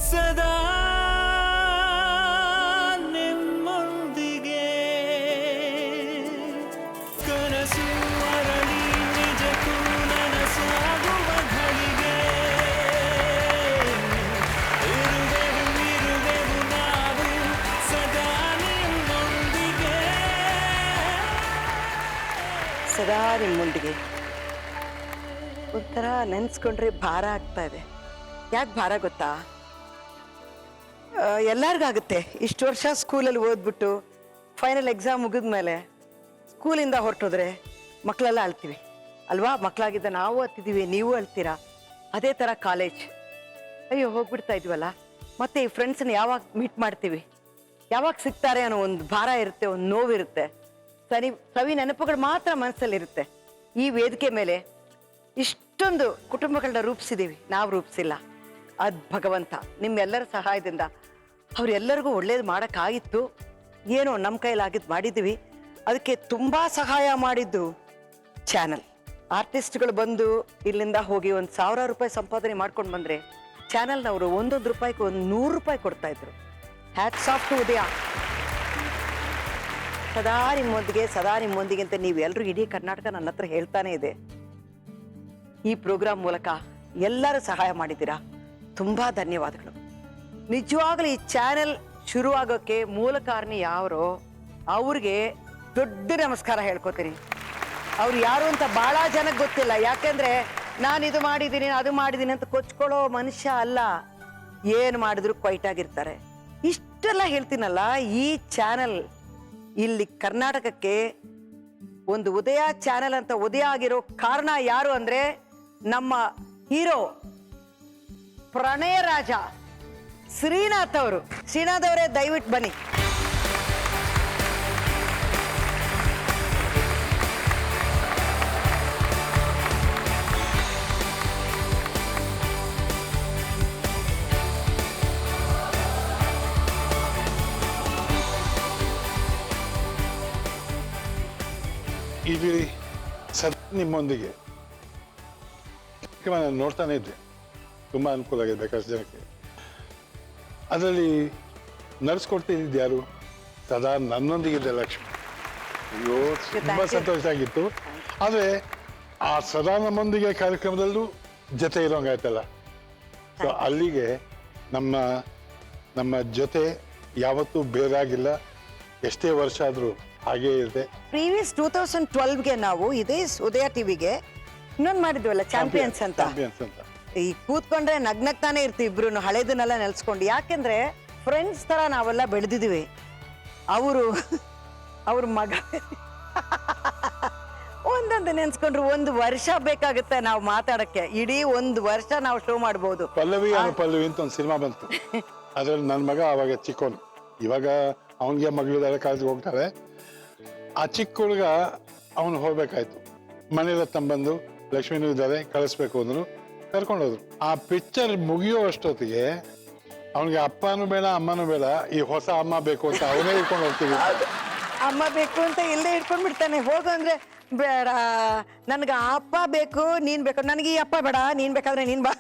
ಸದಾ ನಿಮ್ಮೊಂದಿಗೆ ಕನಸು ಅರಳಿ ನಿಜಕ್ಕೂ ನನಸಾಗುವ ಘಳಿಗೆ ಇರುವೆವು ನಾವು ಸದಾ ನಿಮ್ಮೊಂದಿಗೆ. ಸದಾ ನಿಮ್ಮೊಂದಿಗೆ ಒಂಥರ ನೆನ್ಸ್ಕೊಂಡ್ರೆ ಭಾರ ಆಗ್ತಾ ಇದೆ. ಯಾಕೆ ಭಾರ ಗೊತ್ತಾ? ಎಲ್ಲರಿಗಾಗುತ್ತೆ. ಇಷ್ಟು ವರ್ಷ ಸ್ಕೂಲಲ್ಲಿ ಓದ್ಬಿಟ್ಟು ಫೈನಲ್ ಎಕ್ಸಾಮ್ ಮುಗಿದ್ಮೇಲೆ ಸ್ಕೂಲಿಂದ ಹೊರಟೋದ್ರೆ ಮಕ್ಕಳೆಲ್ಲ ಅಳ್ತೀವಿ ಅಲ್ವಾ? ಮಕ್ಕಳಾಗಿದ್ದ ನಾವು ಅಳ್ತಿದ್ದೀವಿ, ನೀವು ಅಳ್ತೀರಾ. ಅದೇ ಥರ ಕಾಲೇಜ್, ಅಯ್ಯೋ ಹೋಗ್ಬಿಡ್ತಾ ಇದ್ವಲ್ಲ, ಮತ್ತೆ ಈ ಫ್ರೆಂಡ್ಸನ್ನ ಯಾವಾಗ ಮೀಟ್ ಮಾಡ್ತೀವಿ, ಯಾವಾಗ ಸಿಗ್ತಾರೆ ಅನ್ನೋ ಒಂದು ಭಾರ ಇರುತ್ತೆ, ಒಂದು ನೋವಿರುತ್ತೆ. ಸವಿ ನೆನಪುಗಳು ಮಾತ್ರ ಮನಸ್ಸಲ್ಲಿರುತ್ತೆ. ಈ ವೇದಿಕೆ ಮೇಲೆ ಇಷ್ಟೊಂದು ಕುಟುಂಬಗಳನ್ನ ರೂಪಿಸಿದ್ದೀವಿ, ನಾವು ರೂಪಿಸಿಲ್ಲ. ಅದು ಭಗವಂತ ನಿಮ್ಮೆಲ್ಲರ ಸಹಾಯದಿಂದ ಅವರೆಲ್ಲರಿಗೂ ಒಳ್ಳೇದು ಮಾಡೋಕ್ಕಾಗಿತ್ತು. ಏನೋ ನಮ್ಮ ಕೈಲಾಗಿದ್ದು ಮಾಡಿದ್ದೀವಿ. ಅದಕ್ಕೆ ತುಂಬ ಸಹಾಯ ಮಾಡಿದ್ದು ಚಾನಲ್. ಆರ್ಟಿಸ್ಟ್ಗಳು ಬಂದು ಇಲ್ಲಿಂದ ಹೋಗಿ 1,000 ರೂಪಾಯಿ ಸಂಪಾದನೆ ಮಾಡ್ಕೊಂಡು ಬಂದರೆ ಚಾನಲ್ನವರು ಒಂದೊಂದು ರೂಪಾಯಿಗೆ 100 ರೂಪಾಯಿ ಕೊಡ್ತಾ ಇದ್ರು. ಹ್ಯಾಟ್ಸ್ ಆಫ್ ಟು ಉದಯ. ಸದಾ ನಿಮ್ಮೊಂದಿಗೆ ಅಂತ ನೀವೆಲ್ಲರೂ ಇಡೀ ಕರ್ನಾಟಕ ನನ್ನ ಹತ್ರ ಹೇಳ್ತಾನೆ ಇದೆ. ಈ ಪ್ರೋಗ್ರಾಮ್ ಮೂಲಕ ಎಲ್ಲರೂ ಸಹಾಯ ಮಾಡಿದ್ದೀರಾ, ತುಂಬಾ ಧನ್ಯವಾದಗಳು. ನಿಜವಾಗ್ಲೂ ಈ ಚಾನೆಲ್ ಶುರುವಾಗೋಕ್ಕೆ ಮೂಲ ಕಾರಣ ಯಾರೋ ಅವ್ರಿಗೆ ದೊಡ್ಡ ನಮಸ್ಕಾರ ಹೇಳ್ಕೊತೀನಿ. ಅವ್ರು ಯಾರು ಅಂತ ಬಹಳ ಜನಕ್ಕೆ ಗೊತ್ತಿಲ್ಲ. ಯಾಕೆಂದ್ರೆ ನಾನು ಇದು ಮಾಡಿದ್ದೀನಿ ಅದು ಮಾಡಿದ್ದೀನಿ ಅಂತ ಕೊಚ್ಕೊಳ್ಳೋ ಮನುಷ್ಯ ಅಲ್ಲ. ಏನು ಮಾಡಿದ್ರು ಕ್ವೈಟ್ ಆಗಿರ್ತಾರೆ. ಇಷ್ಟೆಲ್ಲ ಹೇಳ್ತೀನಲ್ಲ, ಈ ಚಾನೆಲ್ ಇಲ್ಲಿ ಕರ್ನಾಟಕಕ್ಕೆ ಒಂದು ಉದಯ ಚಾನೆಲ್ ಅಂತ ಉದಯ ಆಗಿರೋ ಕಾರಣ ಯಾರು ಅಂದ್ರೆ ನಮ್ಮ ಹೀರೋ ಪ್ರಣಯ ರಾಜ ಶ್ರೀನಾಥ್ ಅವರು. ಶ್ರೀನಾಥ್ ಅವರೇ ದಯವಿಟ್ಟು ಬನ್ನಿ. ಇಲ್ಲಿ ಸದಾ ನಿಮ್ಮೊಂದಿಗೆ ನಾನು ನೋಡ್ತಾನೆ ಇದ್ದೆ. ತುಂಬ ಅನುಕೂಲ ಆಗಿದೆ ಬೇಕಾದಷ್ಟು ಜನಕ್ಕೆ. ಅದರಲ್ಲಿ ನಡೆಸ್ಕೊಡ್ತಿದ್ದು ಯಾರು? ಸದಾ ನನ್ನೊಂದಿಗಿದ್ದೆ ಲಕ್ಷ್ಮಿ. ಅಯ್ಯೋ ತುಂಬ ಸಂತೋಷ ಆಗಿತ್ತು. ಆದರೆ ಆ ಸದಾ ನಮ್ಮೊಂದಿಗೆ ಕಾರ್ಯಕ್ರಮದಲ್ಲೂ ಜೊತೆ ಇರೋಂಗಾಯ್ತಲ್ಲ. ಸೊ ಅಲ್ಲಿಗೆ ನಮ್ಮ ಜೊತೆ ಯಾವತ್ತೂ ಬೇರಾಗಿಲ್ಲ. ಎಷ್ಟೇ ವರ್ಷ ಆದರೂ ಹಾಗೇ ಇದೆ. ಪ್ರೀವಿಯಸ್ 2012ಗೆ ನಾವು ಇದೇ ಉದಯ ಟಿವಿಗೆ ಇನ್ನೊಂದು ಮಾಡಿದ್ವಲ್ಲ, ಚಾಂಪಿಯನ್ಸ್ ಅಂತ. ಈ ಕೂತ್ಕೊಂಡ್ರೆ ನಗ್ನಗ್ತಾನೆ ಇರ್ತೀವಿ ಇಬ್ರು, ಹಳೇದನ್ನೆಲ್ಲ ನೆಲ್ಸ್ಕೊಂಡು. ಯಾಕೆಂದ್ರೆ ಫ್ರೆಂಡ್ಸ್ ತರ ನಾವೆಲ್ಲ ಬೆಳೆದಿದ್ದೀವಿ. ಅವ್ರ ಮಗ ಒಂದೊಂದು ನೆನ್ಸ್ಕೊಂಡ್ರು 1 ವರ್ಷ ಬೇಕಾಗುತ್ತೆ ನಾವು ಮಾತಾಡಕ್ಕೆ. ಇಡೀ 1 ವರ್ಷ ನಾವು ಶೋ ಮಾಡ್ಬೋದು. ಪಲ್ಲವಿ ಅಂತ ಒಂದು ಸಿನಿಮಾ ಬಂತು. ಅದ್ರಲ್ಲಿ ನನ್ನ ಮಗ ಅವಾಗ ಚಿಕ್ಕವನು, ಇವಾಗ ಅವನಿಗೆ ಮಗಳಿದ್ದಾರೆ, ಕಾಲೇಜ್ಗೆ ಹೋಗ್ತಾರೆ. ಆ ಚಿಕ್ಕ ಹುಡುಗ ಅವನು ಹೋಗ್ಬೇಕಾಯ್ತು. ಮನೆಯಲ್ಲ ತಂಬಂದು ಲಕ್ಷ್ಮೀನೂ ಇದ್ದಾರೆ ಕಳಿಸ್ಬೇಕು ಅಂದ್ರು, ಕರ್ಕೊಂಡೋದ್ರು. ಆ ಪಿಕ್ಚರ್ ಮುಗಿಯೋ ಅಷ್ಟೊತ್ತಿಗೆ ಅವನಿಗೆ ಅಪ್ಪನೂ ಬೇಡ ಅಮ್ಮನೂ ಬೇಡ, ಈ ಹೊಸ ಅಮ್ಮ ಬೇಕು ಅಂತ ಅವನೇ ಇಟ್ಕೊಂಡು ಹೋಗ್ತೀವಿ. ಅಮ್ಮ ಬೇಕು ಅಂತ ಇಲ್ಲೇ ಇಟ್ಕೊಂಡ್ ಬಿಡ್ತಾನೆ. ಹೋಗು ಅಂದ್ರೆ ಬೇಡ, ನನ್ಗೆ ಆ ಅಪ್ಪ ಬೇಕು, ನೀನ್ ಬೇಕು, ನನಗೆ ಈ ಅಪ್ಪ ಬೇಡ, ನೀನ್ ಬೇಕಾದ್ರೆ ನೀನ್ ಬಾ.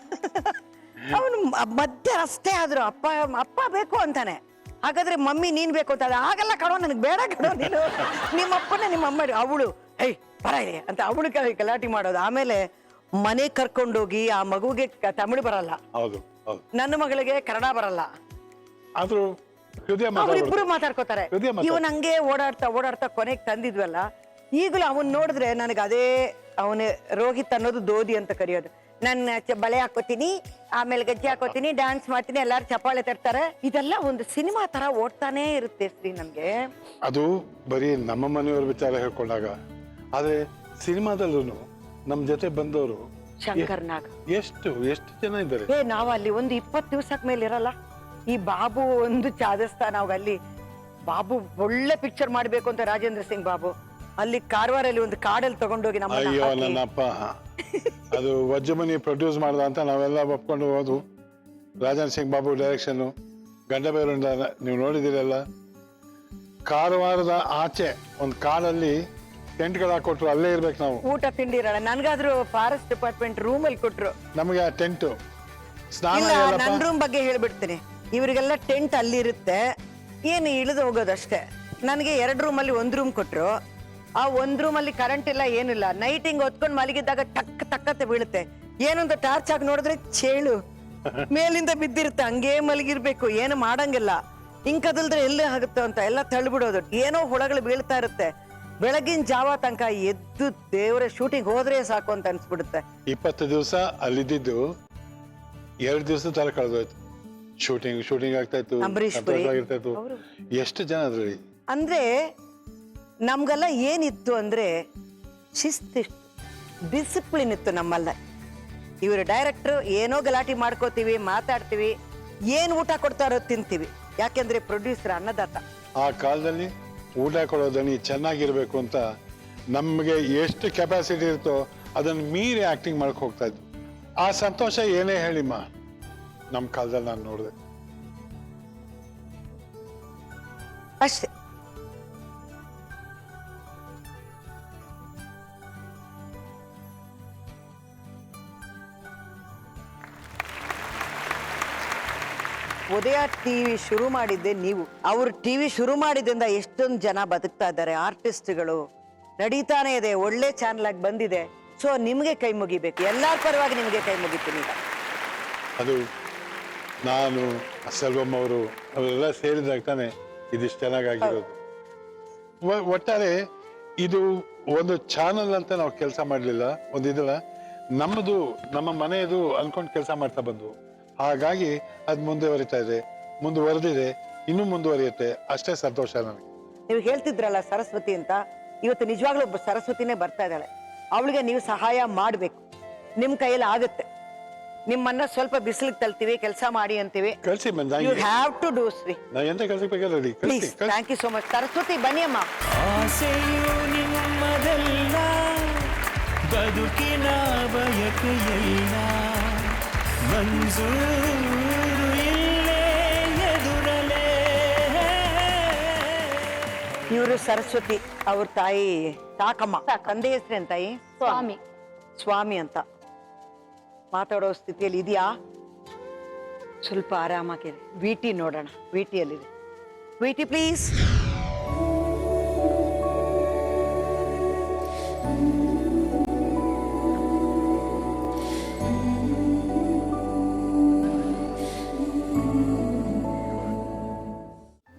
ಅವನು ಮಧ್ಯೆ ಅಷ್ಟೇ ಆದ್ರು ಅಪ್ಪ ಬೇಕು ಅಂತಾನೆ. ಹಾಗಾದ್ರೆ ಮಮ್ಮಿ ನೀನ್ ಬೇಕು ಅಂತ ಆಗಲ್ಲ ಕಣೋ, ನನಗೆ ಬೇಡ ಕಣೋ ನೀನು, ನಿಮ್ಮಪ್ಪನೇ ನಿಮ್ಮಮ್ಮ ಅವಳು ಏಯ್ ಬರ ಇದೆ ಅಂತ ಅವಳು ಗಲಾಟೆ ಮಾಡೋದು. ಆಮೇಲೆ ಮನೆ ಕರ್ಕೊಂಡೋಗಿ ಆ ಮಗುಗೆ ತಮಿಳು ಬರಲ್ಲ, ಹೌದು ನನ್ನ ಮಗಳಿಗೆ ಕನ್ನಡ ಬರಲ್ಲ, ಆದ್ರೂ ಅವರಿಬ್ರು ಮಾತಾಡ್ಕೋತಾರೆ. ಇವನ್ ಹಂಗೆ ಓಡಾಡ್ತಾ ಕೊನೆಗೆ ತಂದಿದ್ವಲ್ಲ. ಈಗಲೂ ಅವನ್ ನೋಡಿದ್ರೆ ನನಗೆ ಅದೇ ಅವನೇ ರೋಹಿತ್ ಅನ್ನೋದು ದೋದಿ ಅಂತ ಕರೆಯೋದು. ನನ್ನ ಬಳೆ ಹಾಕೋತೀನಿ, ಆಮೇಲೆ ಗಜ್ಜೆ ಹಾಕೋತೀನಿ, ಡ್ಯಾನ್ಸ್ ಮಾಡ್ತೀನಿ, ಎಲ್ಲಾರು ಚಪ್ಪಾಳೆ ತರ್ತಾರೆ. ಇದೆಲ್ಲ ಒಂದು ಸಿನಿಮಾ ತರ ಓಡ್ತಾನೆ ಇರುತ್ತೆ ಶ್ರೀ ನನ್ಗೆ. ಅದು ಬರೀ ನಮ್ಮ ಮನೆಯವ್ರ ವಿಚಾರ ಹೇಳ್ಕೊಂಡಾಗ, ಆದ್ರೆ ಸಿನಿಮಾದಲ್ಲೂ ನಮ್ ಜೊತೆ ಬಂದವರು ಶಂಕರ್ನಾಗ್ ಎಷ್ಟು ಜನ ಇದ್ದಾರೆ. ನಾವು ಅಲ್ಲಿ ಒಂದು 20 ದಿವಸಕ್ಕೆ ಮೇಲೆ ಇರಲ್ಲ. ಈ ಬಾಬು ಒಂದು ಚಾದಸ್ತಾ ನಾವು ಅಲ್ಲಿ ಬಾಬು ಒಳ್ಳೆ ಪಿಕ್ಚರ್ ಮಾಡ್ಬೇಕು ಅಂತ ರಾಜೇಂದ್ರ ಸಿಂಗ್ ಬಾಬು ಅಲ್ಲಿ ಕಾರವಾರಲ್ಲಿ ಒಂದು ಕಾಡಲ್ಲಿ ತಗೊಂಡೋಗಿ ನಮ್ಮ ಅಯ್ಯೋ ನನ್ನಪ್ಪ ಅದು ವಜ್ಜಮನಿ ಪ್ರೊಡ್ಯೂಸ್ ಮಾಡ್ದ ಅಂತ ನಾವೆಲ್ಲ ಒಪ್ಕೊಂಡು ಹೋದು. ರಾಜೇಂದ್ರ ಸಿಂಗ್ ಬಾಬು ಡೈರೆಕ್ಷನ್, ಗಂಡಬೇರುಂಡ ನೀವು ನೋಡಿದಿರಲ್ಲ. ಕಾರವಾರದ ಆಚೆ ಒಂದು ಕಾಡಲ್ಲಿ ಟೆಂಟ್ಗಳು ಹಾಕೊಟ್ರು, ಅಲ್ಲೇ ಇರ್ಬೇಕು ನಾವು. ಊಟ ತಿಂಡಿ ಇರಲ್ಲ. ನನ್ಗಾದ್ರೂ ಫಾರೆಸ್ಟ್ ಡಿಪಾರ್ಟ್ಮೆಂಟ್ ರೂಮ್ ಅಲ್ಲಿ ಕೊಟ್ರು ನಮಗೆ ಆ ಟೆಂಟ್. ಸ್ನಾನ ಇಲ್ಲ ಎಲ್ಲಪ್ಪ? ನನ್ನ ರೂಮ್ ಬಗ್ಗೆ ಹೇಳ್ಬಿಡ್ತೀನಿ. ಇವರಿಗೆಲ್ಲ ಟೆಂಟ್ ಅಲ್ಲಿರುತ್ತೆ, ಏನು ಇಳಿದು ಹೋಗೋದಷ್ಟೇ. ನನಗೆ 2 ರೂಮಲ್ಲಿ 1 ರೂಮ್ ಕೊಟ್ರು. ಆ 1 ರೂಮಲ್ಲಿ ಕರೆಂಟ್ ಇಲ್ಲ, ಏನಿಲ್ಲ. ನೈಟ್ ಹಿಂಗ್ ಹೊತ್ಕೊಂಡು ಮಲಗಿದ್ದಾಗ ಟಕ್ಕತ್ತೆ ಬೀಳುತ್ತೆ. ಏನೊಂದು ಟಾರ್ಚ್ ಆಗಿ ನೋಡಿದ್ರೆ ಚೇಳು ಮೇಲಿಂದ ಬಿದ್ದಿರುತ್ತೆ, ಹಂಗೇ ಮಲಗಿರ್ಬೇಕು, ಏನು ಮಾಡಂಗಿಲ್ಲ. ಹಿಂಗ್ ಕದಲ್ದ್ರೆ ಎಲ್ಲೇ ಆಗುತ್ತೆ ಅಂತ ಎಲ್ಲ ತಳ್ಳಿಬಿಡೋದು. ಏನೋ ಹುಳಗಳು ಬೀಳ್ತಾ ಇರುತ್ತೆ. ಬೆಳಗಿನ ಜಾವ ತನಕ ಎದ್ದು ದೇವರ ಶೂಟಿಂಗ್ ಹೋದ್ರೆ ಸಾಕು ಅಂತ ಅನ್ಸ್ಬಿಡುತ್ತೆ. 20 ದಿವಸ ಅಲ್ಲಿದ್ದು 2 ದಿವಸ ತರ ಕಳೆದೋಯ್ತು. ಶೂಟಿಂಗ್ ಆಗ್ತಾ ಇತ್ತು, ಅಂಬರೀಷ್ ಪುರಿ. ಸಂತೋಷವಾಗಿರ್ತಾ ಇತ್ತು. ಎಷ್ಟು ಜನ ಅದ್ರಲ್ಲಿ? ಅಂದ್ರೆ ನಮ್ಗೆಲ್ಲ ಏನಿತ್ತು ಅಂದ್ರೆ ಶಿಸ್ತಿತ್ತು, ಡಿಸಿಪ್ಲಿನ್ ಇತ್ತು ನಮ್ಮಲ್ಲ. ಇವರು ಡೈರೆಕ್ಟ್ರು ಏನೋ ಗಲಾಟೆ ಮಾಡ್ಕೋತೀವಿ, ಮಾತಾಡ್ತೀವಿ, ಏನ್ ಊಟ ಕೊಡ್ತಾರೋ ತಿಂತೀವಿ. ಯಾಕೆಂದ್ರೆ ಪ್ರೊಡ್ಯೂಸರ್ ಅನ್ನದಾತ. ಆ ಕಾಲದಲ್ಲಿ ಊಟ ಕೊಡೋದನಿ ಚೆನ್ನಾಗಿರ್ಬೇಕು ಅಂತ ನಮಗೆ ಎಷ್ಟು ಕೆಪಾಸಿಟಿ ಇರುತ್ತೋ ಅದನ್ನ ಮೀರಿ ಆಕ್ಟಿಂಗ್ ಮಾಡಕ್ ಹೋಗ್ತಾ ಇದ್ವು. ಆ ಸಂತೋಷ ಏನೇ ಹೇಳಿಮ್ಮ, ನಮ್ಮ ಕಾಲದಲ್ಲಿ ನಾನು ನೋಡಿದೆ ಅಷ್ಟೇ. ಉದಯ ಟಿವಿ ಶುರು ಮಾಡಿದ್ದೆ ನೀವು. ಅವ್ರು ಟಿವಿ ಶುರು ಮಾಡಿದ್ರಿಂದ ಎಷ್ಟೊಂದು ಜನ ಬದುಕ್ತಾ ಇದ್ದಾರೆ, ಆರ್ಟಿಸ್ಟ್ಗಳು. ನಡೀತಾನೆ ಇದೆ, ಒಳ್ಳೆ ಚಾನಲ್ ಆಗಿ ಬಂದಿದೆ. ಸೊ ನಿಮ್ಗೆ ಕೈ ಮುಗಿಬೇಕು, ಎಲ್ಲಾರ ಪರವಾಗಿ ನಿಮ್ಗೆ ಕೈ ಮುಗಿತೀನಿ ಈಗ. ಅದು ನಾನು ಸೆಲ್ವಮ್ಮ ಅವರು ಅವರೆಲ್ಲ ಸೇರಿದಾಗ ತಾನೆ ಇದಿಷ್ಟು ಚೆನ್ನಾಗಿರೋದು. ಒಟ್ಟಾರೆ ಇದು ಒಂದು ಚಾನಲ್ ಅಂತ ನಾವು ಕೆಲಸ ಮಾಡಲಿಲ್ಲ, ಒಂದಿದಲ್ಲ ನಮ್ಮದು, ನಮ್ಮ ಮನೆಯದು ಅನ್ಕೊಂಡು ಕೆಲಸ ಮಾಡ್ತಾ ಬಂದು. ಹಾಗಾಗಿ ಅದು ಮುಂದುವರಿತಾ ಇದೆ, ಮುಂದುವರೆದಿದೆ, ಇನ್ನೂ ಮುಂದುವರಿಯುತ್ತೆ. ಅಷ್ಟೇ ಸಂತೋಷ ನನಗೆ. ನೀವು ಹೇಳ್ತಿದ್ರಲ್ಲ ಸರಸ್ವತಿ ಅಂತ, ಇವತ್ತು ನಿಜವಾಗ್ಲೂ ಒಬ್ಬ ಸರಸ್ವತಿನೇ ಬರ್ತಾ ಇದ್ದಾಳೆ. ಅವಳಿಗೆ ನೀವು ಸಹಾಯ ಮಾಡ್ಬೇಕು, ನಿಮ್ ಕೈಯಲ್ಲಿ ಆಗುತ್ತೆ. ನಿಮ್ಮನ್ನ ಸ್ವಲ್ಪ ಬಿಸಿಲಿಗೆ ತಳ್ತೀವಿ, ಕೆಲಸ ಮಾಡಿ ಅಂತೀವಿ. ಕಳ್ಸಿ you have to do Shri. ನಾ ಎಂತ ಕೆಲಸ ಬೇಕಾದ್ರೆ ready. Please, thank you so much. Saraswati ಬನ್ನಿ ಅಮ್ಮ. ಆಸೆಯು ನಿಮ್ಮದಲ್ಲ, ಬದುಕಿನ ಬಯಕೆಯಲ್ಲ, ಮಂಜೂರು ಇಲ್ಲೇ ಎದುರಲೇ. ಇವರು ಸರಸ್ವತಿ, ಅವ್ರ ತಾಯಿ ಸಾಕಮ್ಮ. ತಂದೆ ಹೆಸರೇನ್ ತಾಯಿ? ಸ್ವಾಮಿ. ಸ್ವಾಮಿ ಅಂತ. ಮಾತಾಡೋ ಸ್ಥಿತಿಯಲ್ಲಿ ಇದೆಯಾ? ಸ್ವಲ್ಪ ಆರಾಮಾಗಿರಿ. ವಿಟಿ ನೋಡೋಣ, ವಿಟಿಯಲ್ಲಿದೆ. VT please.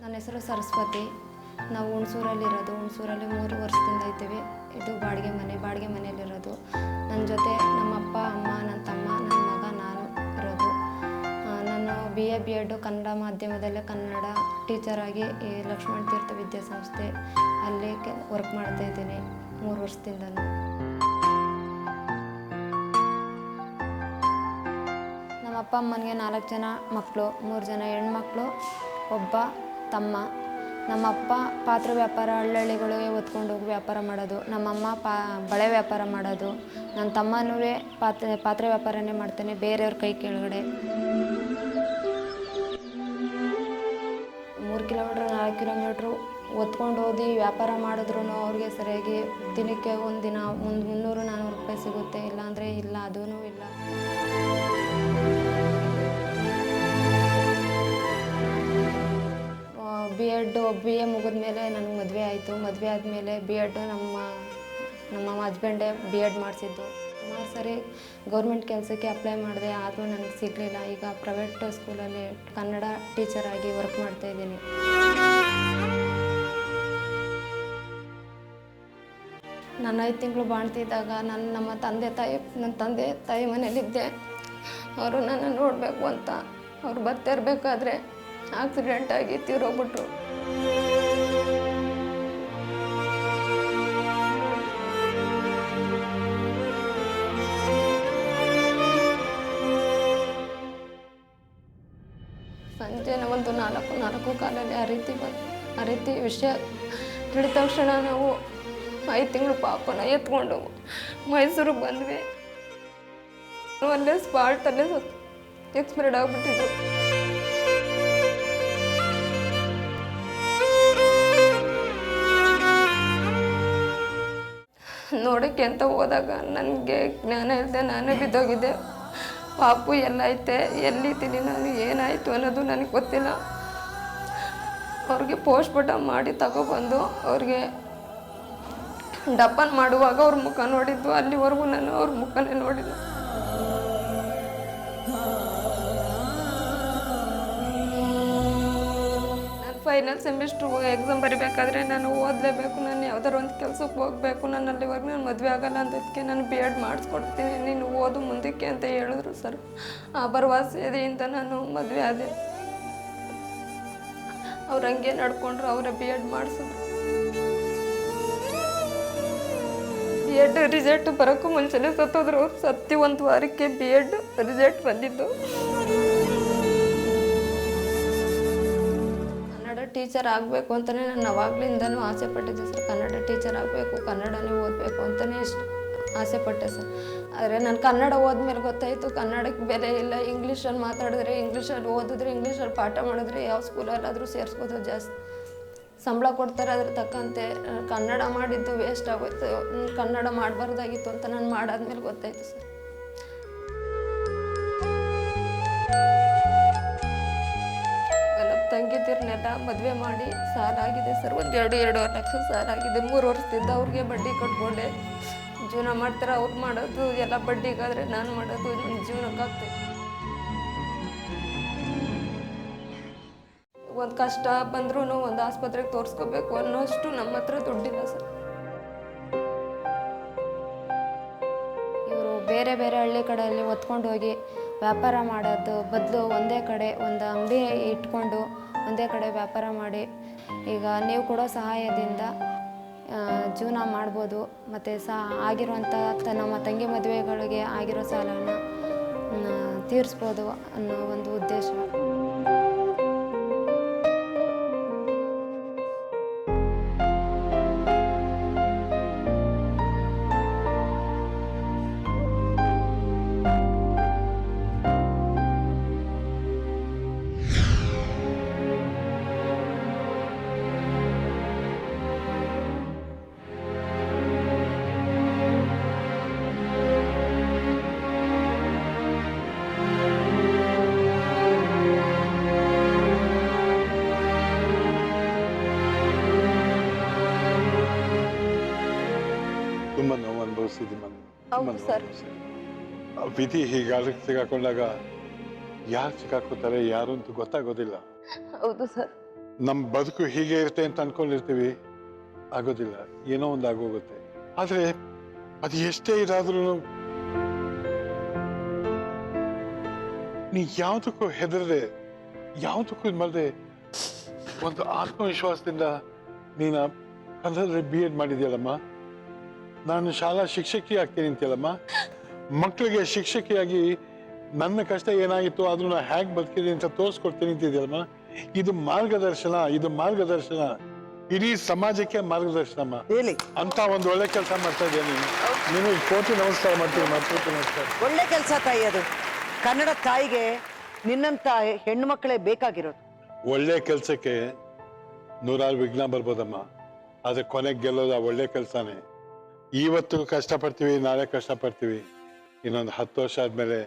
ನನ್ನ ಹೆಸರು ಸರಸ್ವತಿ. ನಾವು ಹುಣಸೂರಲ್ಲಿರೋದು. ಹುಣಸೂರಲ್ಲಿ 3 ವರ್ಷದಿಂದ ಇದ್ದೀವಿ. ಇದು ಬಾಡಿಗೆ ಮನೆಯಲ್ಲಿರೋದು. ನನ್ನ ಜೊತೆ ನಮ್ಮ ಅಪ್ಪ, ಅಮ್ಮ, ನನ್ನ ತಮ್ಮ, ನನ್ನ ಮಗ, ನಾನು ಇರೋದು. ನಾನು BA ಕನ್ನಡ ಮಾಧ್ಯಮದಲ್ಲೇ ಕನ್ನಡ ಟೀಚರ್ ಆಗಿ ಈ ಲಕ್ಷ್ಮಣ ತೀರ್ಥ ವಿದ್ಯಾಸಂಸ್ಥೆ ಅಲ್ಲಿ ವರ್ಕ್ ಮಾಡ್ತಾ ಇದ್ದೀನಿ 3 ವರ್ಷದಿಂದನೂ. ನಮ್ಮ ಅಪ್ಪ ಅಮ್ಮನಿಗೆ 4 ಜನ ಮಕ್ಕಳು, 3 ಜನ ಹೆಣ್ಮಕ್ಳು, ಒಬ್ಬ ತಮ್ಮ. ನಮ್ಮಪ್ಪ ಪಾತ್ರೆ ವ್ಯಾಪಾರ, ಹಳ್ಳಿಗಳಿಗೆ ಹೊತ್ಕೊಂಡು ಹೋಗಿ ವ್ಯಾಪಾರ ಮಾಡೋದು. ನಮ್ಮಮ್ಮ ಬಳೆ ವ್ಯಾಪಾರ ಮಾಡೋದು. ನನ್ನ ತಮ್ಮನೂ ಪಾತ್ರೆ ವ್ಯಾಪಾರನೇ ಮಾಡ್ತಾನೆ, ಬೇರೆಯವ್ರ ಕೈ ಕೆಳಗಡೆ. 3 ಕಿಲೋಮೀಟ್ರ್ 4 ಕಿಲೋಮೀಟ್ರು ಹೊತ್ಕೊಂಡು ಹೋಗಿ ವ್ಯಾಪಾರ ಮಾಡಿದ್ರು ಅವ್ರಿಗೆ ಸರಿಯಾಗಿ ದಿನಕ್ಕೆ ಒಂದಿನ 300-400 ರೂಪಾಯಿ ಸಿಗುತ್ತೆ. ಇಲ್ಲಾಂದರೆ ಇಲ್ಲ, ಅದೂ ಇಲ್ಲ. BA ಮುಗಿದ ಮೇಲೆ ನನಗೆ ಮದುವೆ ಆಯಿತು. ಮದುವೆ ಆದಮೇಲೆ BEd ನಮ್ಮ ಹಸ್ಬೆಂಡೇ BEd ಮಾಡಿಸಿದ್ದು. ಸುಮಾರು ಸರಿ ಗೌರ್ಮೆಂಟ್ ಕೆಲಸಕ್ಕೆ ಅಪ್ಲೈ ಮಾಡಿದೆ, ಆದರೂ ನನಗೆ ಸಿಗಲಿಲ್ಲ. ಈಗ ಪ್ರೈವೇಟ್ ಸ್ಕೂಲಲ್ಲಿ ಕನ್ನಡ ಟೀಚರ್ ಆಗಿ ವರ್ಕ್ ಮಾಡ್ತಾಯಿದ್ದೀನಿ. ನಾನು 5 ತಿಂಗಳು ಬಾಣ್ತಿದ್ದಾಗ ನನ್ನ ತಂದೆ ತಾಯಿ ಮನೇಲಿದ್ದೆ. ಅವರು ನನ್ನ ನೋಡಬೇಕು ಅಂತ ಅವ್ರು ಬರ್ತಾ ಇರಬೇಕಾದ್ರೆ ಆಕ್ಸಿಡೆಂಟ್ ಆಗಿ ತೀರೋಗ್ಬಿಟ್ರು. ಸಂಜೆ ಒಂದು 4 ಕಾಲಲ್ಲಿ ಆ ರೀತಿ ವಿಷಯ ತಿಳಿದ ತಕ್ಷಣ ನಾವು 5 ತಿಂಗಳು ಪಾಪನ ಎತ್ಕೊಂಡು ಮೈಸೂರಿಗೆ ಬಂದ್ವಿ. ಅಲ್ಲೇ ಸ್ಪಾಟಲ್ಲೇ ಎಕ್ಸ್ಪೈರ್ಡ್ ಆಗಿಬಿಟ್ಟಿದ್ದು. ನೋಡೋಕ್ಕೆ ಅಂತ ಹೋದಾಗ ನನಗೆ ಜ್ಞಾನ ಇಲ್ಲದೆ ನಾನೇ ಬಿದ್ದೋಗಿದ್ದೆ. ಪಾಪು ಎಲ್ಲೈತೆ, ಎಲ್ಲಿದ್ದೀನಿ ನಾನು, ಏನಾಯಿತು ಅನ್ನೋದು ನನಗೆ ಗೊತ್ತಿಲ್ಲ. ಅವ್ರಿಗೆ ಪೋಸ್ಟ್ಮಾರ್ಟಮ್ ಮಾಡಿ ತಗೊಬಂದು ಅವ್ರಿಗೆ ಡಪ್ಪನ್ ಮಾಡುವಾಗ ಅವ್ರ ಮುಖ ನೋಡಿದ್ದು, ಅಲ್ಲಿವರೆಗೂ ನಾನು ಅವ್ರ ಮುಖನೇ ನೋಡಿಲ್ಲ. ನಾನು ಫೈನಲ್ ಸೆಮಿಸ್ಟ್ರ್ ಎಕ್ಸಾಮ್ ಬರಿಬೇಕಾದ್ರೆ ನಾನು ಓದಲೇಬೇಕು, ನಾನು ಯಾವ್ದಾರು ಒಂದು ಕೆಲಸಕ್ಕೆ ಹೋಗಬೇಕು, ನಾನು ಅಲ್ಲಿವರೆಗೂ ನಾನು ಮದುವೆ ಆಗಲ್ಲ ಅಂದದಕ್ಕೆ ನಾನು B.Ed ಮಾಡಿಸ್ಕೊಡ್ತೀನಿ, ನೀನು ಓದು ಮುಂದಕ್ಕೆ ಅಂತ ಹೇಳಿದ್ರು ಸರ್. ಆ ಭರವಸೆಯಿಂದ ನಾನು ಮದುವೆ ಆದೆ. ಅವ್ರು ಹಂಗೆ ನಡ್ಕೊಂಡ್ರು, ಅವರ B.Ed ಮಾಡಿಸಿದ್ರು. B.Ed ರಿಸಲ್ಟ್ ಬರೋಕ್ಕೂ ಮುಂಚೆನೇ ಸತ್ತೋದ್ರು ಅವ್ರು. ಸತ್ತಿ 1 ವಾರಕ್ಕೆ B.Ed ರಿಸಲ್ಟ್ ಬಂದಿದ್ದು. ಕನ್ನಡ ಟೀಚರ್ ಆಗಬೇಕು ಅಂತಲೇ ನಾನು ಅವಾಗಲಿಂದನೂ ಆಸೆ ಪಟ್ಟಿದ್ದೆ ಸರ್. ಕನ್ನಡ ಟೀಚರ್ ಆಗಬೇಕು, ಕನ್ನಡನೇ ಓದಬೇಕು ಅಂತಲೇ ಇಷ್ಟು ಆಸೆ ಪಟ್ಟೆ ಸರ್. ಆದರೆ ನಾನು ಕನ್ನಡ ಓದ್ಮೇಲೆ ಗೊತ್ತಾಯಿತು ಕನ್ನಡಕ್ಕೆ ಬೆಲೆ ಇಲ್ಲ. ಇಂಗ್ಲೀಷಲ್ಲಿ ಮಾತಾಡಿದ್ರೆ, ಇಂಗ್ಲೀಷಲ್ಲಿ ಓದಿದ್ರೆ, ಇಂಗ್ಲೀಷಲ್ಲಿ ಪಾಠ ಮಾಡಿದ್ರೆ ಯಾವ ಸ್ಕೂಲಲ್ಲಾದರೂ ಸೇರಿಸ್ಬೋದು, ಜಾಸ್ತಿ ಸಂಬಳ ಕೊಡ್ತಾರೆ, ಅದ್ರ ತಕ್ಕಂತೆ ಕನ್ನಡ ಮಾಡಿದ್ದು ವೇಸ್ಟ್ ಆಗೋಯ್ತು. ಕನ್ನಡ ಮಾಡಬಾರ್ದಾಗಿತ್ತು ಅಂತ ನಾನು ಮಾಡಾದ್ಮೇಲೆ ಗೊತ್ತಾಯಿತು ಸರ್. ನನ್ನ ತಂಗಿದಿರ್ನೆಲ್ಲ ಮದುವೆ ಮಾಡಿ ಸಾಲಾಗಿದೆ ಸರ್. 1-2.5 ಲಕ್ಷ ಸಾಲಾಗಿದೆ. 3 ವರ್ಷದಿಂದ ಅವ್ರಿಗೆ ಬಡ್ಡಿ ಕಟ್ಕೊಂಡೆ ಜೀವನ ಮಾಡ್ತಾರೆ. ಅವ್ರು ಮಾಡೋದು ಎಲ್ಲ ಬಡ್ಡಿಗಾದರೆ ನಾನು ಮಾಡೋದು ನನ್ನ ಜೀವನಕ್ಕಾಗ್ತದೆ. ಒಂದು ಕಷ್ಟ ಬಂದ್ರೂ ಒಂದು ಆಸ್ಪತ್ರೆಗೆ ತೋರಿಸ್ಕೋಬೇಕು ಅನ್ನೋಷ್ಟು ನಮ್ಮ ಹತ್ರ ದುಡ್ಡಿಲ್ಲ ಸರ್. ಇವರು ಬೇರೆ ಬೇರೆ ಹಳ್ಳಿ ಕಡೆಯಲ್ಲಿ ಹೊತ್ಕೊಂಡು ಹೋಗಿ ವ್ಯಾಪಾರ ಮಾಡೋದು ಬದಲು ಒಂದೇ ಕಡೆ ಒಂದು ಅಂಗಡಿ ಇಟ್ಕೊಂಡು ಒಂದೇ ಕಡೆ ವ್ಯಾಪಾರ ಮಾಡಿ ಈಗ ನೀವು ಕೊಡೋ ಸಹಾಯದಿಂದ ಜೀವನ ಮಾಡ್ಬೋದು. ಮತ್ತು ಆಗಿರುವಂಥ ನಮ್ಮ ತಂಗಿ ಮದುವೆಗಳಿಗೆ ಆಗಿರೋ ಸಾಲನ ತೀರಿಸ್ಬೋದು ಅನ್ನೋ ಒಂದು ಉದ್ದೇಶ. ತುಂಬಾ ನೋವು ಅನುಭವಿಸಿದ್ವಿ ನಾನು. ಹೌದು ಸರ್. ವಿಧಿ ಹೀಗಾದ್ರೆ ಸಿಗಾಕೊಂಡಾಗ ಯಾರು ಸಿಗಾಕೋತಾರೆ ಯಾರು ಅಂತ ಗೊತ್ತಾಗೋದಿಲ್ಲ. ಹೌದು ಸರ್. ನಮ್ಮ ಬದುಕು ಹೀಗೆ ಇರುತ್ತೆ ಅಂತ ಅನ್ಕೊಂಡಿರ್ತೀವಿ, ಆಗೋದಿಲ್ಲ, ಏನೋ ಒಂದು ಆಗೋಗುತ್ತೆ. ಆದ್ರೆ ಅದು ಎಷ್ಟೇ ಇದಾದ್ರೂ ನೀ ಯಾವ್ದಕ್ಕೂ ಹೆದರದೆ, ಯಾವ್ದಕ್ಕೂ ಇದು ಮಾಡದೆ ಒಂದು ಆತ್ಮವಿಶ್ವಾಸದಿಂದ ನೀನ ಕನ್ನಡದಲ್ಲಿ B.Ed ಮಾಡಿದ್ಯಲ್ಲಮ್ಮ. ನಾನು ಶಾಲಾ ಶಿಕ್ಷಕಿ ಆಗ್ತೀನಿ ಅಂತೀಯಲ್ಲಮ್ಮ. ಮಕ್ಕಳಿಗೆ ಶಿಕ್ಷಕಿಯಾಗಿ ನನ್ನ ಕಷ್ಟ ಏನಾಗಿತ್ತು ಆದ್ರೂ ನಾ ಹ್ಯಾಕ್ ಬದುಕಿದೆ ಅಂತ ತೋರಿಸ್ಕೊಡ್ತೀನಿ ಅಂತಿದ್ಯಲ್ಲಮ್ಮ. ಇದು ಮಾರ್ಗದರ್ಶನ, ಇದು ಮಾರ್ಗದರ್ಶನ, ಇಡೀ ಸಮಾಜಕ್ಕೆ ಮಾರ್ಗದರ್ಶನಮ್ಮ. ಅಂತ ಒಂದು ಒಳ್ಳೆ ಕೆಲಸ ಮಾಡ್ತಾ ಇದ್ದೀಯ ನೀನು. ನಿಮಗೆ ಕೋಟಿ ನಮಸ್ಕಾರ ಮಾಡ್ತೀನಿ. ನಮಸ್ಕಾರ. ಒಳ್ಳೆ ಕೆಲಸ ತಾಯಿ. ಅದು ಕನ್ನಡ ತಾಯಿಗೆ ನಿನ್ನಂತ ಹೆಣ್ಣು ಮಕ್ಕಳೇ ಬೇಕಾಗಿರೋದು. ಒಳ್ಳೆ ಕೆಲಸಕ್ಕೆ 100 ವಿಘ್ನ ಬರ್ಬೋದಮ್ಮ, ಆದ್ರೆ ಕೊನೆಗೆ ಗೆಲ್ಲೋದು ಆ ಒಳ್ಳೆ ಕೆಲಸನೇ. ಇವತ್ತು ಕಷ್ಟಪಡ್ತೀವಿ, ನಾಳೆ ಕಷ್ಟಪಡ್ತೀವಿ, ಇನ್ನೊಂದು 10 ವರ್ಷ ಆದ್ಮೇಲೆ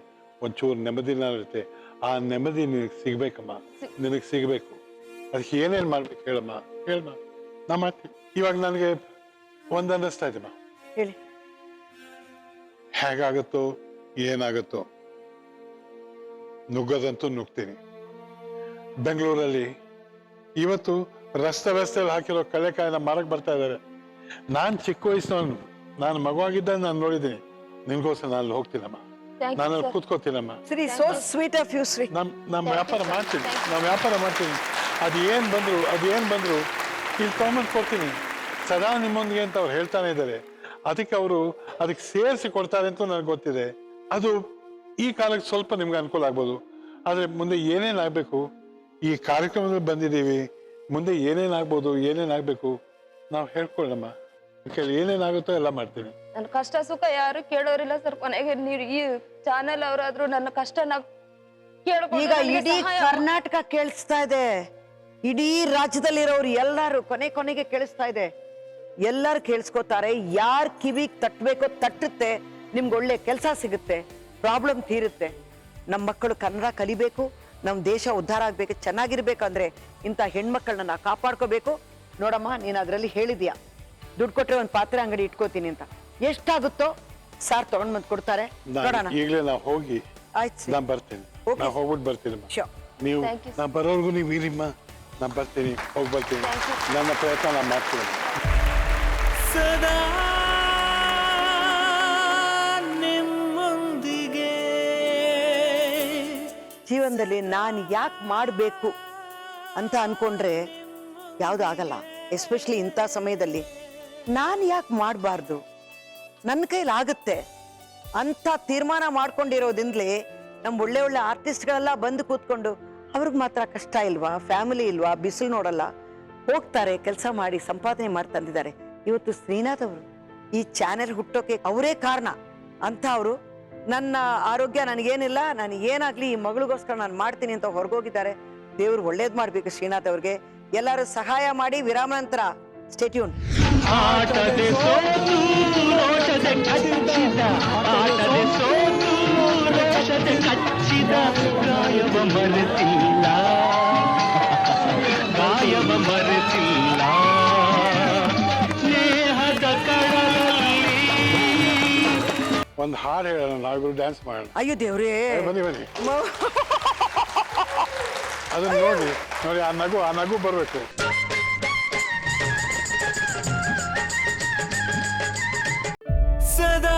ಒಂಚೂರು ನೆಮ್ಮದಿನ ಇರುತ್ತೆ. ಆ ನೆಮ್ಮದಿ ನಿನಗೆ ಸಿಗ್ಬೇಕಮ್ಮ, ನಿನಗೆ ಸಿಗ್ಬೇಕು. ಅದಕ್ಕೆ ಏನೇನ್ ಮಾಡ್ಬೇಕು ಹೇಳಮ್ಮ, ಹೇಳಮ್ಮ, ನಾ ಮಾಡ್ತೀನಿ. ಇವಾಗ ನನಗೆ ಒಂದು ಅನ್ನಿಸ್ತಾ ಇದೆಮ್ಮ, ಹೇಳಿ ಹೇಗಾಗುತ್ತೋ ಏನಾಗುತ್ತೋ ನುಗ್ಗದಂತೂ ನುಗ್ತೀನಿ. ಬೆಂಗಳೂರಲ್ಲಿ ಇವತ್ತು ರಸ್ತೆಯಲ್ಲಿ ಹಾಕಿರೋ ಕಳೆಕಾಯಿನ ಮಾರಕ್ ಬರ್ತಾ ಇದ್ದಾರೆ. ನಾನ್ ಚಿಕ್ಕ ವಯಸ್ಸಿನವನು, ನಾನು ಮಗುವಾಗಿದ್ದ ನಾನು ನೋಡಿದ್ದೀನಿ. ನಿನ್ಗೋಸ್ಕರ ನಾನು ಹೋಗ್ತೀನಮ್ಮ, ನಾನು ಕೂತ್ಕೋತೀನಮ್ಮ. So sweet of you Shri. ನಮ್ಮ ವ್ಯಾಪಾರ ಮಾಡ್ತೀನಿ. ಅದೇನ್ ಬಂದ್ರು ಇಲ್ಲಿ ತಗೊಂಡ್ ಕೊಡ್ತೀನಿ. ಸದಾ ನಿಮ್ಮೊಂದಿಗೆ ಅಂತ ಅವ್ರು ಹೇಳ್ತಾನೆ ಇದ್ದಾರೆ. ಅದಕ್ಕೆ ಸೇರಿಸಿ ಕೊಡ್ತಾರೆ ಅಂತ ನನಗೆ ಗೊತ್ತಿದೆ. ಅದು ಈ ಕಾಲಕ್ಕೆ ಸ್ವಲ್ಪ ನಿಮ್ಗೆ ಅನುಕೂಲ ಆಗ್ಬೋದು. ಆದ್ರೆ ಮುಂದೆ ಏನೇನಾಗ್ಬೇಕು, ಈ ಕಾರ್ಯಕ್ರಮದಲ್ಲಿ ಬಂದಿದ್ದೀವಿ, ಮುಂದೆ ಏನೇನಾಗ್ಬೋದು, ಏನೇನಾಗ್ಬೇಕು ನಾವು ಹೇಳ್ಕೊಳ್ಳಮ್ಮ. ಏನೇನಾಗುತ್ತೋ ಎಲ್ಲ ಮಾಡ್ತೀನಿ. ನನ್ನ ಕಷ್ಟ ಸುಖ ಯಾರು ಕೇಳೋರಿಲ್ಲ ಸರ್. ಕೊನೆಗೆ ನೀವು ಈ ಚಾನೆಲ್ ಅವರಾದ್ರೂ ನನ್ನ ಕಷ್ಟನ ಕೇಳ್ಕೊಂಡು ಈಗ ಇಡೀ ಕರ್ನಾಟಕ ಕೇಳಿಸ್ತಾ ಇದೆ. ಇಡೀ ರಾಜ್ಯದಲ್ಲಿರೋರು ಎಲ್ಲಾರು ಕೊನೆಗೆ ಕೇಳಿಸ್ತಾ ಇದೆ. ಎಲ್ಲಾರು ಕೇಳಿಸ್ಕೋತಾರೆ. ಯಾರ್ ಕಿವಿಗ್ ತಟ್ಟಬೇಕೋ ತಟ್ಟುತ್ತೆ. ನಿಮ್ಗೆ ಒಳ್ಳೆ ಕೆಲಸ ಸಿಗುತ್ತೆ, ಪ್ರಾಬ್ಲಮ್ ತೀರುತ್ತೆ. ನಮ್ಮ ಮಕ್ಕಳು ಕನ್ನಡ ಕಲಿಬೇಕು, ನಮ್ಮ ದೇಶ ಉದ್ಧಾರ ಆಗಬೇಕು, ಚೆನ್ನಾಗಿರ್ಬೇಕಂದ್ರೆ ಇಂಥ ಹೆಣ್ಮಕ್ಳನ್ನ ನಾವು ಕಾಪಾಡ್ಕೋಬೇಕು. ನೋಡಮ್ಮ, ನೀನು ಅದರಲ್ಲಿ ಹೇಳಿದ್ಯಾ ದುಡ್ಡು ಕೊಟ್ಟರೆ ಒಂದು ಪಾತ್ರೆ ಅಂಗಡಿ ಇಟ್ಕೋತೀನಿ ಅಂತ. ಎಷ್ಟಾಗುತ್ತೋ ಸಾರ್ ತಗೊಂಡ್ ಬಂದು ಕೊಡ್ತಾರೆ. ನೋಡೋಣ. ಈಗಲೇ ನಾವು ಹೋಗಿ ಆಯ್ತು ನಾನು ಬರ್ತೇನೆ. Okay. ನಾವು ಹೋಗ್ಬಿಟ್ಟು ಬರ್ತೀನಿ. Sure. ನೀವು Thank you, sir. ನಾ ಬರೋರ್ಗು ನೀವು ಇರಿಮ್ಮ, ನಾನು ಬರ್ತೀನಿ, ಹೋಗಿ ಬರ್ತೀನಿ. ನನ್ನ ಪ್ರಯತ್ನ ನಾನು ಮಾಡ್ತೀನಿ. ಸದಾ ನಿಮ್ಮೊಂದಿಗೆ. ಜೀವನದಲ್ಲಿ ನಾನು ಯಾಕೆ ಮಾಡಬೇಕು ಅಂತ ಅನ್ಕೊಂಡ್ರೆ ಯಾವುದು ಆಗಲ್ಲ. ಎಸ್ಪೆಷಲಿ ಇಂಥ ಸಮಯದಲ್ಲಿ ನಾನು ಯಾಕೆ ಮಾಡಬಾರ್ದು, ನನ್ನ ಕೈಲಿ ಆಗುತ್ತೆ ಅಂತ ತೀರ್ಮಾನ ಮಾಡ್ಕೊಂಡಿರೋದ್ರಿಂದಲೇ ನಮ್ಮ ಒಳ್ಳೆ ಒಳ್ಳೆ ಆರ್ಟಿಸ್ಟ್ಗಳೆಲ್ಲ ಬಂದು ಕೂತ್ಕೊಂಡು ಅವ್ರಿಗೆ ಮಾತ್ರ ಕಷ್ಟ ಇಲ್ವಾ, ಫ್ಯಾಮಿಲಿ ಇಲ್ವಾ, ಬಿಸಿಲು ನೋಡಲ್ಲ, ಹೋಗ್ತಾರೆ ಕೆಲಸ ಮಾಡಿ ಸಂಪಾದನೆ ಮಾಡಿ ತಂದಿದ್ದಾರೆ. ಇವತ್ತು ಶ್ರೀನಾಥ್ ಅವರು ಈ ಚಾನೆಲ್ ಹುಟ್ಟೋಕೆ ಅವರೇ ಕಾರಣ ಅಂತ. ಅವರು ನನ್ನ ಆರೋಗ್ಯ ನನಗೇನಿಲ್ಲ, ನಾನು ಏನಾಗ್ಲಿ ಈ ಮಗಳಿಗೋಸ್ಕರ ನಾನು ಮಾಡ್ತೀನಿ ಅಂತ ಹೊರಗೋಗಿದ್ದಾರೆ. ದೇವ್ರು ಒಳ್ಳೇದ್ ಮಾಡ್ಬೇಕು ಶ್ರೀನಾಥ್ ಅವ್ರಿಗೆ. ಎಲ್ಲರೂ ಸಹಾಯ ಮಾಡಿ. ವಿರಾಮ ನಂತರ ಸ್ಟೇಟ್ಯೂನ್. ಆಟದೆ ಸೋತು ರೋಷದೆ ಕಚ್ಚಿದ, ಆಟದೆ ಸೋತು ರೋಷದೆ ಕಚ್ಚಿದ, ಗಾಯವ ಮರೆತಿಲ್ಲ, ಗಾಯವ ಮರೆತಿಲ್ಲ. ಸ್ನೇಹದ ಕಡಲಲ್ಲಿ ಒಂದು ಹಾಡು ಹೇಳೋಣ, ನಾವಿಬ್ರು ಡ್ಯಾನ್ಸ್ ಮಾಡೋಣ. ಅಯ್ಯೋ ದೇವ್ರೇ, ಬನ್ನಿ ಬನ್ನಿ, ಅದನ್ನ ನೋಡಿ ನೋಡಿ, ಆ ನಗು ಬರಬೇಕು. ಸದಾ